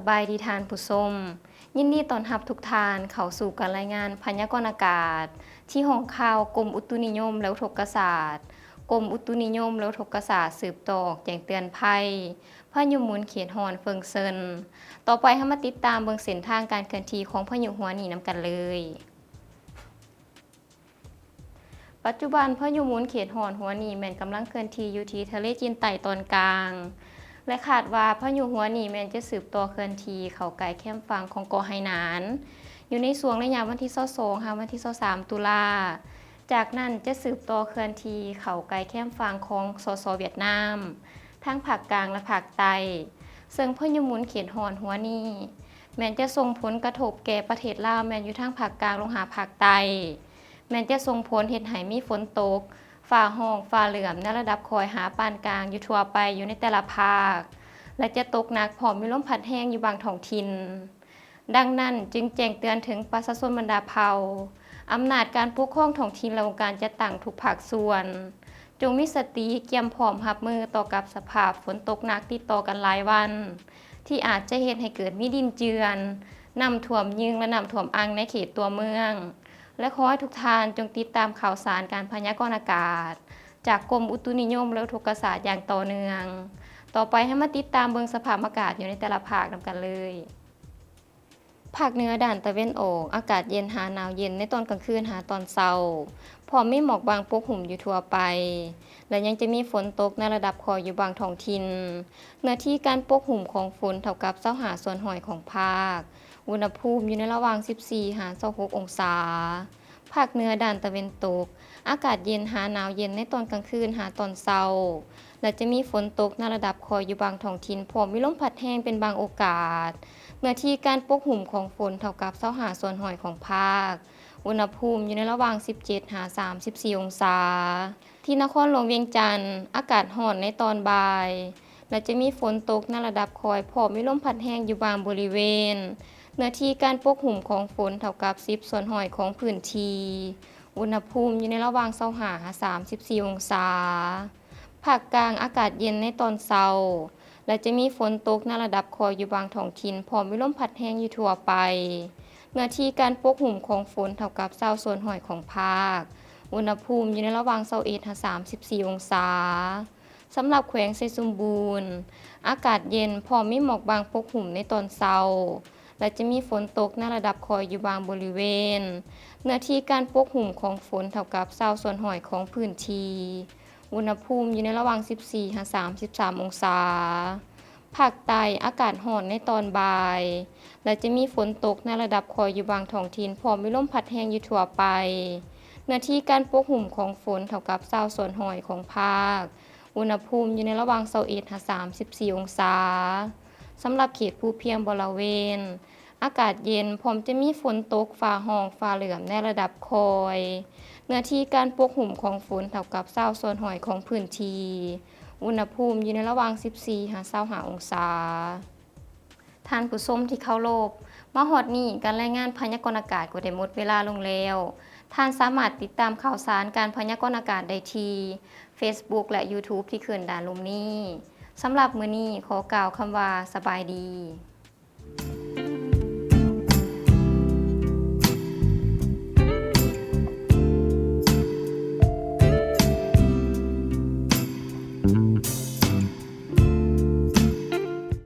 บายดีทานผู้ชมยินดีต้อนรับทุกท่านเข้าสู่การรายงานพยากรณ์อากาศที่ห้องข่าวกรมอุตุนิยมและอุทกศาสตร์กรมอุตุนิยมและอุทกศาสตร์สืบต่อแจ้งเตือนภัยพายุหมุนเขตฮอนเฟิงเซินต่อไปให้มาติดตามเบิ่งเส้นทางการเคลื่อนที่ของพายุหัวนี้นำกันเลยปัจจุบันพายุหมุนเขตฮอนหัวนี้แม่นกำลังเคลื่อนที่อยู่ที่ทะเลจีนใต้ตอนกลางและคาดว่าพายุหัวนี้แม่นจะสืบต่อเคลื่อนที่เข้าใกล้แคมป์ฝั่งของเกาะไหหนานอยู่ในช่วงระยะวันที่22ถึงวันที่23ตุลาจากนั้นจะสืบต่อเคลื่อนที่เข้าใกล้แคมป์ฝั่งของสสเวียดนามทั้งภาคกลางและภาคใต้ซึ่งพายุหมุนเขตฮอนหัวนี้แม้นจะส่งผลกระทบแก่ประเทศลาวแม้นอยู่ทางภาคกลางลงหาภาคใต้แม้นจะส่งผลเฮ็ดให้มีฝนตกฟ้าห้องฟ้าเหลื่อมในระดับคอยหาปานกลางอยู่ทั่วไปอยู่ในแต่ละภาคและจะตกหนักพร้อมมีลมพัดแรงอยู่บางท้องถิ่นดังนั้นจึงแจ้งเตือนถึงประชาชนบรรดาเผ่าอำนาจการปกครองท้องถิ่นและองค์การจัดตั้งทุกภาคส่วนจงมีสติเตรียมพร้อมรับมือต่อกับสภาพฝนตกหนักติดต่อกันหลายวันที่อาจจะเฮ็ดให้เกิดมีดินเจือนน้ำท่วมยึงและน้ำท่วมอ่างในเขตตัวเมืองและขอให้ทุกท่านจงติดตามข่าวสารการพยากรณ์อากาศจากกรมอุตุนิยมและอุทกศาสตร์อย่างต่อเนื่องต่อไปให้มาติดตามเบิ่งสภาพอากาศอยู่ในแต่ละภาคนำกันเลยภาคเหนือด้านตะวันออกอากาศเย็นหาหนาวเย็นในตอนกลางคืนหาตอนเช้าพร้อมมีหมอกบางปกคลุมอยู่ทั่วไปและยังจะมีฝนตกในระดับคออยู่บางท้องถิ่นเนื้อที่การปกคลุมของฝนเท่ากับ25ส่วนหอยของภาคอุณหภูมิอยู่ในระหว่าง14 ถึง 26 องศาภาคเหนือด้านตะวันตกอากาศเย็นหาหนาวเย็นในตอนกลางคืนหาตอนเช้าและจะมีฝนตกในระดับคออยู่บางท้องถิ่นพร้อมมีลมพัดแรงเป็นบางโอกาสเนื้อที่การปกคลุมของฝนเท่ากับ25ส่วนหอยของภาคอุณหภูมิอยู่ในระหว่าง17 ถึง 34 องศาที่นครหลวงเวียงจันทร์อากาศร้อนในตอนบ่ายและจะมีฝนตกในระดับคอยพร้อมมีลมพัดแรงอยู่บางบริเวณเนื้อที่การปกคลุมของฝนเท่ากับ10ส่วนหอยของพื้นที่อุณหภูมิอยู่ในระหว่าง25 ถึง 34 องศาภาคกลางอากาศเย็นในตอนเช้าและจะมีฝนตกในระดับคอยอยู่บางท้องถิ่นพร้อมมีลมพัดแรงอยู่ทั่วไปเนื้อที่การปกคลุมของฝนเท่ากับ20ส่วนหอยของภาคอุณหภูมิอยู่ในระหว่าง21 ถึง 34 องศาสำหรับแขวงไชยสมบูรณ์อากาศเย็นพร้อมมีหมอกบางปกคลุมในตอนเช้าและจะมีฝนตกในระดับคอยอยู่บางบริเวณเนื้อที่การปกคลุมของฝนเท่ากับ20ส่วนหอยของพื้นที่อุณหภูมิอยู่ในระหว่าง14 ถึง 33 องศาภาคใต้อากาศร้อนในตอนบ่ายและจะมีฝนตกในระดับคอยอยู่บางท้องถิ่นพร้อมมีลมพัดแรงอยู่ทั่วไปเนื้อที่การปกคลุมของฝนเท่ากับ20ส่วนหอยของภาคอุณหภูมิอยู่ในระหว่าง21 ถึง 34 องศาสำหรับเขตภูเพียงบริเวณอากาศเย็นพร้อมจะมีฝนตกฟ้าห้องฟ้าเหลื่อมในระดับคอยเนื้อที่การปกคลุมของฝนเท่ากับ20ส่วนหอยของพื้นที่อุณหภูมิอยู่ในระหว่าง14 ถึง 25 องศาท่านผู้ชมที่เคารพมาฮอดนี้การรายงานพยากรณ์อากาศก็ได้หมดเวลาลงแล้วท่านสามารถติดตามข่าวสารการพยากรณ์อากาศได้ที่ Facebook และ YouTube ที่ขึ้นด้านล่างนี้สำหรับมื้อนี้ขอกล่าวคำว่าสบายดี